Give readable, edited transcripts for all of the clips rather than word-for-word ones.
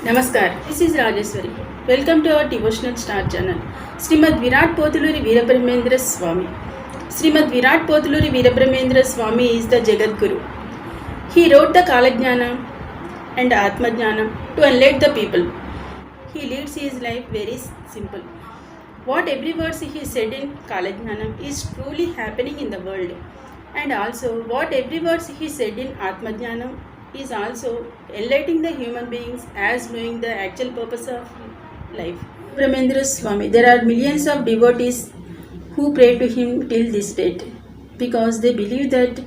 Namaskar, this is Rajeshwari. Welcome to our devotional star channel. Srimad Virat Potuluri Veerabrahmendra Swami. Srimad Virat Potuluri Veerabrahmendra Swami is the Jagat Guru. He wrote the Kalajnana and Atmajnana to enlighten the people. He leads his life very simple. What every verse he said in Kalajnana is truly happening in the world. And also what every verse he said in Atmajnana is also enlightening the human beings as knowing the actual purpose of life. Brahmendra Swami, there are millions of devotees who pray to him till this date because they believe that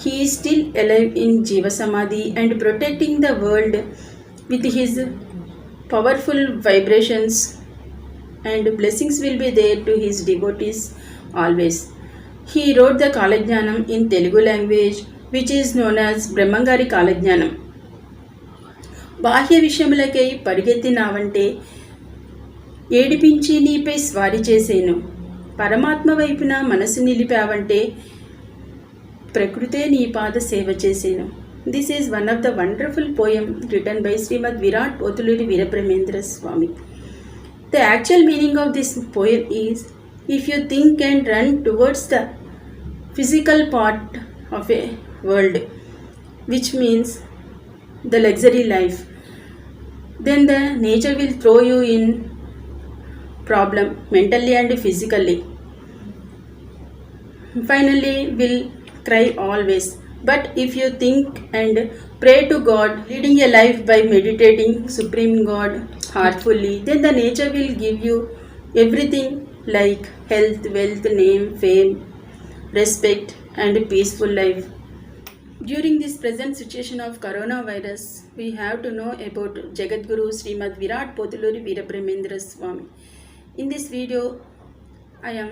he is still alive in Jiva Samadhi and protecting the world with his powerful vibrations, and blessings will be there to his devotees always. He wrote the Kalajnanam in Telugu language, which is known as బ్రహ్మంగారి కాలజ్ఞానం. బాహ్య విషయములకై పరిగెత్తినావంటే ఏడిపించి నీపై స్వారీ చేసేను. పరమాత్మ వైపున మనసు నిలిపావంటే ప్రకృతే నీ పాద సేవ చేసేను. This is one of the wonderful poem written by Shrimad Virat Pothuluri Veerabrahmendra Swami. The actual meaning of this poem is, if you think and run towards the physical part of a world, which means the luxury life, then the nature will throw you in problem mentally and physically. Finally will cry always. But if you think and pray to God, leading a life by meditating Supreme God heartfully, then the nature will give you everything like health, wealth, name, fame, respect and peaceful life. During this present situation of coronavirus, we have to know about Jagat Guru Srimad Virat Potuluri Veerabrahmendra Swami. In this video, I am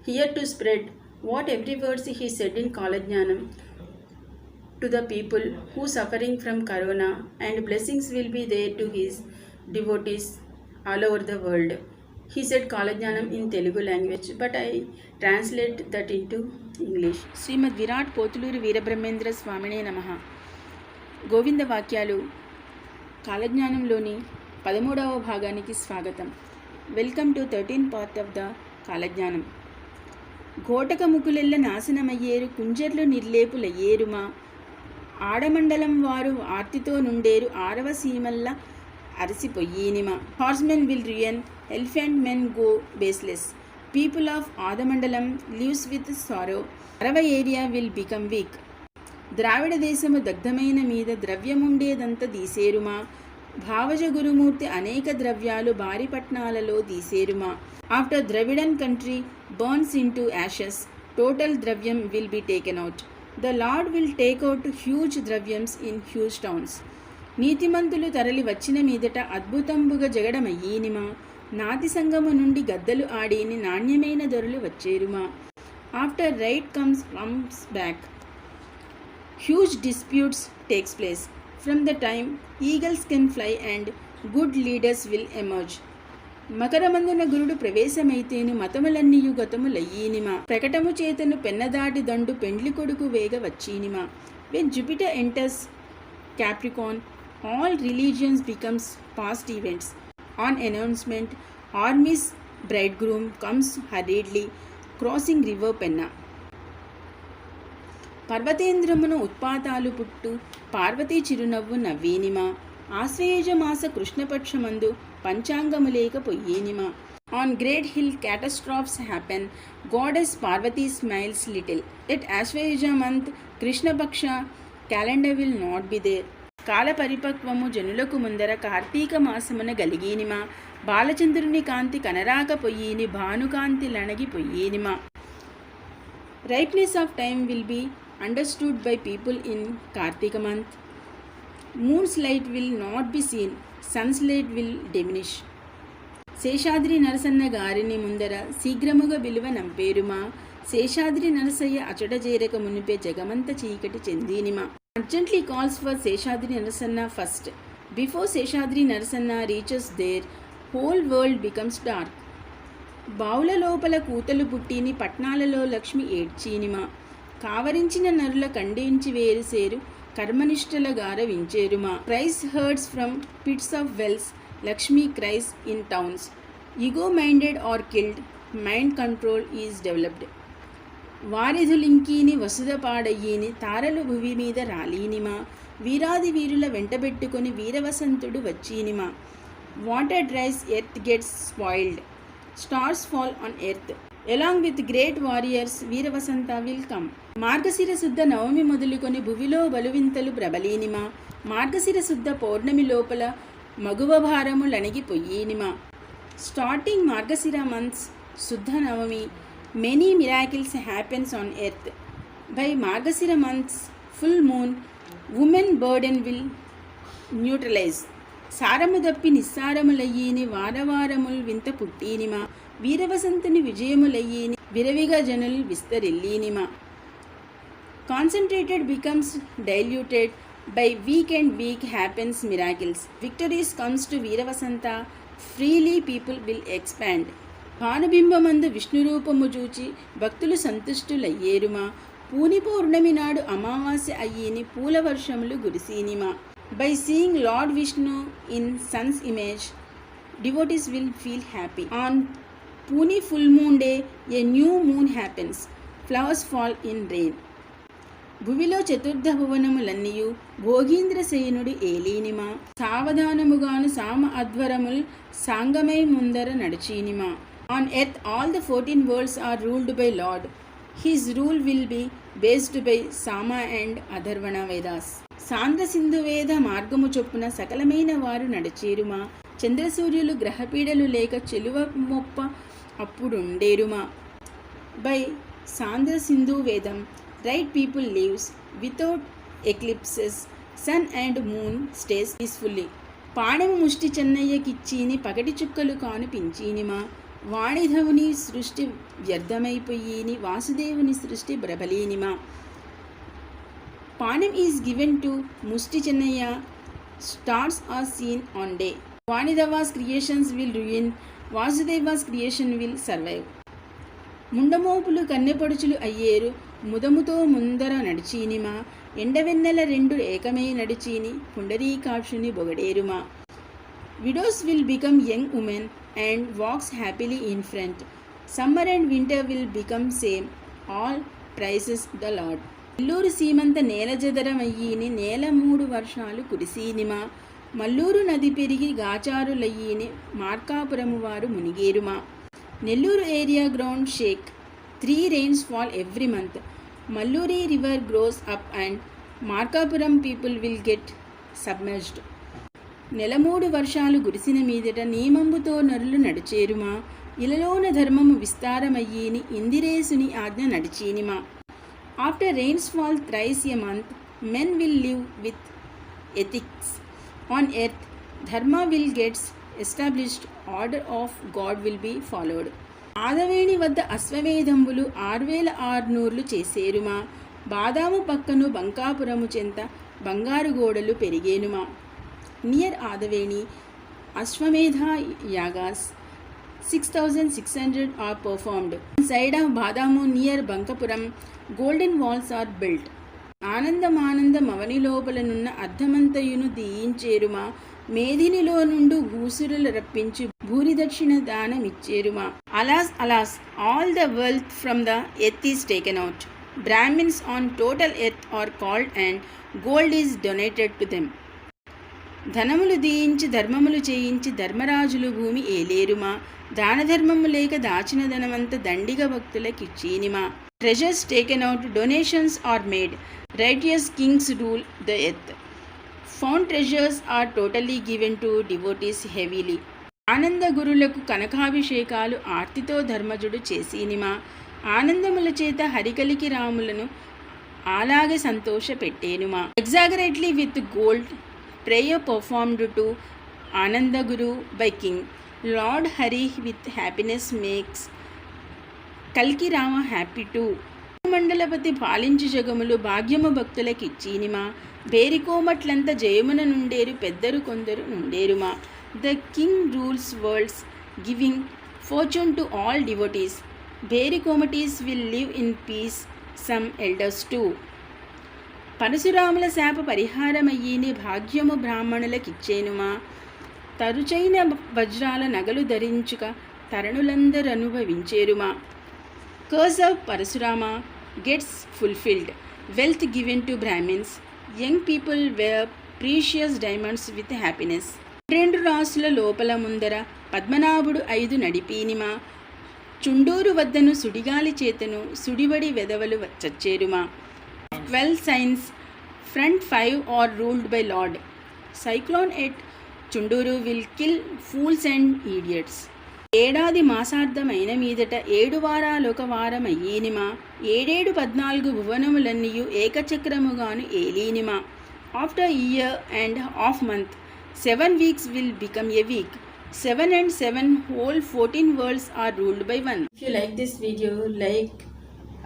here to spread what every verse he said in Kalajnanam to the people who suffering from corona, and blessings will be there to his devotees all over the world. He said Kalajnanam in Telugu language, but I translate that into English. Shrimad Virat Pothuluri Veerabrahmendra స్వామినే నమః. గోవింద వాక్యాలు కాలజ్ఞానంలోని 13వ భాగానికి స్వాగతం. Welcome to 13th part of the Kalagnanam. ఘోటక ముకులెల్ల నాశనమయ్యేరు, కుంజర్లు నిర్లేపులయ్యేరుమా, ఆడమండలం వారు ఆర్తితో నుండేరు, ఆరవ సీమల్ల అరసిపోయేనిమా. Horsemen will ruin, elephant men go baseless. People of Adamandalam lives with sorrow. Arava area will become weak. ద్రావిడ దేశము దగ్ధమైన మీద ద్రవ్యముండేదంత దీసేరుమా, భావజ గురుమూర్తి అనేక ద్రవ్యాలు భారీ పట్నాలలో దీసేరుమా. After Dravidian country burns into ashes, total dravyam will be taken out. The lord will take out huge dravyams in huge towns. నీతిమంతులు తరలి వచ్చిన మీదట అద్భుతంబుగా జగడమయ్యేనిమా, నాతి సంగము నుండి గద్దలు ఆడిని నాణ్యమైన దొరలు వచ్చేరుమా. After right comes back, huge disputes takes place. From the time eagles can fly and good leaders will emerge. మకరమందున గురుడు ప్రవేశమైతేను మతములన్నీయు గతములయ్యేనిమా, ప్రకటము చేతను పెన్నదాటి దండు పెండ్లి కొడుకు వేగ వచ్చీనిమా. When Jupiter enters Capricorn, all religions becomes past events. On announcement, army's bridegroom comes hurriedly, crossing river Penna. పర్వతేంద్రమును ఉత్పాతాలు పుట్టు, పార్వతీ చిరునవ్వు నవ్వేనిమా, ఆశ్వయుజ మాస కృష్ణపక్షమందు పంచాంగము లేకపోయేనిమా. On great hill catastrophes happen, goddess Parvati smiles little. At Ashvayuja month, Krishna Paksha calendar will not be there. కాల పరిపక్వము జనులకు ముందర కార్తీక మాసమున గలిగేనిమా, బాలచంద్రుని కాంతి కనరాకపోయేని, భానుకాంతి లణగిపోయేనిమా. Ripeness of time will be understood by people in Kartika month. Moon's light will not be seen, sun's light will diminish. Seshadri Narasanna గారిని ముందర శీఘ్రముగా విలువ నంపేరుమా, శేషాద్రి నరసయ్య అచట చేరక మునిపే జగమంత చీకటి చెందినిమా. Urgently calls for Seshadri Narasanna first. Before Seshadri Narasanna reaches there, whole world becomes dark. బావుల లోపల కూతలు పుట్టిని, పట్నాలలో లక్ష్మి ఏడ్చీనిమా, కావరించిన నరుల ఖండించి వేరుసేరు, కర్మనిష్టల గారవించేరుమా. Cries heard from pits of wells, Lakshmi cries in towns. Ego minded are killed, mind control is developed. వారిధులింకీని వసుధ పాడయ్యీని, తారలు భువి మీద రాలీనిమా. వీరాది వీరుల వెంటబెట్టుకొని వీరవసంతుడు వచ్చీనిమా. Water dries, earth gets spoiled, stars fall on earth. Along with great warriors Veeravasanta will come. Margashira శుద్ధ నవమి మొదలుకొని భువిలో బలువింతలు ప్రబలీనిమా. మార్గశిర శుద్ధ పౌర్ణమి లోపల మగువ భారములణిగిపోయీనిమా. స్టార్టింగ్ మార్గశిర మంత్స్ శుద్ధ Navami, many miracles happens on earth. By Margasira month's full moon, woman burden will neutralize. సారము దప్పి నిస్సారములయ్యీని, వారవారముల్ వింత పుట్టీనిమా. వీరవసంతుని విజయములయ్యీని, విరవిగా జనులు విస్తరిల్లీనిమా. Concentrated becomes diluted, by week and week happens miracles. Victories comes to Veeravasanta, freely people will expand. భానుబింబమందు విష్ణురూపము చూచి భక్తులు సంతుష్టులయ్యేరుమా. పూని పౌర్ణమి నాడు అమావాస్య అయ్యీని, పూల వర్షములు గురిసీనిమా. By seeing lord Vishnu in sun's image, devotees will feel happy. On పూని full moon day a new moon happens, flowers fall in rain. భువిలో చతుర్థ భువనములన్నీయు భోగీంద్రసేనుడు ఏలీనిమా. సావధానముగాను సామ అధ్వరముల్ సాంగమై ముందర నడిచీనిమా. On earth all the 14 worlds are ruled by Lord. His rule will be based by Sama and Atharvana Vedas. సాంద్ర సింధు వేద మార్గము చొప్పున సకలమైన వారు నడిచేరుమా. చంద్రసూర్యులు గ్రహపీడలు లేక చెలువ మొప్ప అప్పుడుండేరుమా. బై సాంద్ర సింధు వేదం right people lives without eclipses, sun and moon stays peacefully. పాణము ముష్టి చెన్నయ్యకిచ్చీని, పగటి చుక్కలు కాను పించీనిమా. వాణిధవుని సృష్టి వ్యర్థమైపోయీని, వాసుదేవుని సృష్టి ప్రబలీనిమా. పాణం is given to Mushti Chennayya, stars are seen on day. Vanidhava's creations will ruin, Vasudeva's creation will survive. ముండమోపులు కన్నెపడుచులు అయ్యేరు, ముదముతో ముందర నడిచీనిమా. ఎండవెన్నెల రెండు ఏకమై నడిచీని, పుండరీకాక్షుని బొగడేరుమా. Widows will become young women and walks happily in front. Summer and winter will become same, all praises the lord. Nellore సీమంత నేల జదరమయ్యీని, నేల 3 వర్షాలు కురిసీనిమా. మల్లూరు నది పెరిగి గాచారులయ్యీని, మార్కాపురము వారు మునిగేరుమా. Nellore area ground shake, 3 rains fall every month. Malluri river grows up and Markapuram people will get submerged. నెల 3 వర్షాలు గురిసిన మీదట నియమంబుతో నరులు నడిచేరుమా. ఇలలోన ధర్మము విస్తారమయ్యీని, ఇందిరేసుని ఆజ్ఞ నడిచీనిమా. After rains fall thrice a month, men will live with ethics. On earth dharma will gets established, order of god will be followed. Adaveni వద్ద అశ్వమేధంబులు 6600 చేసేరుమా. బాదాము పక్కను బంకాపురము చెంత బంగారు గోడలు పెరిగేనుమా. Near Adaveni ashwamedha yagas 6600 are performed. Side of Badami near Bankapuram golden walls are built. ఆనందమానందమవని లోపలనున్న అర్ధమంతయును దీయించేరుమా. మేదినిలో నుండు భూసురులు రప్పించి భూరి దక్షిణ దానమిచ్చేరుమా. Alas alas, all the wealth from the earth is taken out. Brahmins on total earth are called and gold is donated to them. ధనములు దీయించి ధర్మములు చేయించి ధర్మరాజులు భూమి ఏలేరుమా. దానధర్మము లేక దాచిన ధనమంత దండిగ భక్తులకిచ్చీనిమా. Treasures taken out, donations are made. Righteous kings rule the earth. Found treasures are totally given to devotees heavily. ఆనంద గురులకు కనకాభిషేకాలు ఆర్తితో ధర్మజుడు చేసీనిమా. ఆనందముల చేత హరికలికి రాములను అలాగే సంతోష పెట్టేనుమా. Exaggeratedly with gold prayer performed to Anandaguru by King. Lord Hari with happiness makes Kalki Rama happy too. మండలపతి పాలించి జగములు భాగ్యము భక్తులకిచ్చీనిమా. బేరికోమట్లంత జయమున నుండేరు, పెద్దరు కొందరు నుండేరుమా. The king rules worlds, giving fortune to all devotees. Berikomatis will live in peace, some elders too. పరశురాముల శాప పరిహారమయ్యిని భాగ్యము బ్రాహ్మణులకిచ్చేనుమా. తరుచైన వజ్రాల నగలు ధరించుక తరణులందరూ అనుభవించేరుమా. Curse of Parashurama gets fulfilled. Wealth given to Brahmins. Young people wear precious diamonds with happiness. 2 రాసుల లోపల ముందర పద్మనాభుడు 5 నడిపీనిమా. చుండూరు వద్దను సుడిగాలి చేతను సుడిబడి వెదవలు చచ్చేరుమా. 12 signs front 5 are ruled by Lord. Cyclone at Chunduru will kill fools and idiots. ఏడాది మాసార్థమైన మీదట 7 వారాలొక వారమయ్యేనిమా. 7 భువనములన్నీయు ఏకచక్రముగాను ఏలీనిమా. After year and half month 7 weeks will become a week. 7 and 7 whole 14 worlds are ruled by one. If you like this video, like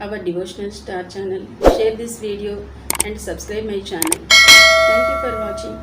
our devotional star channel, share this video and subscribe my channel. Thank you for watching.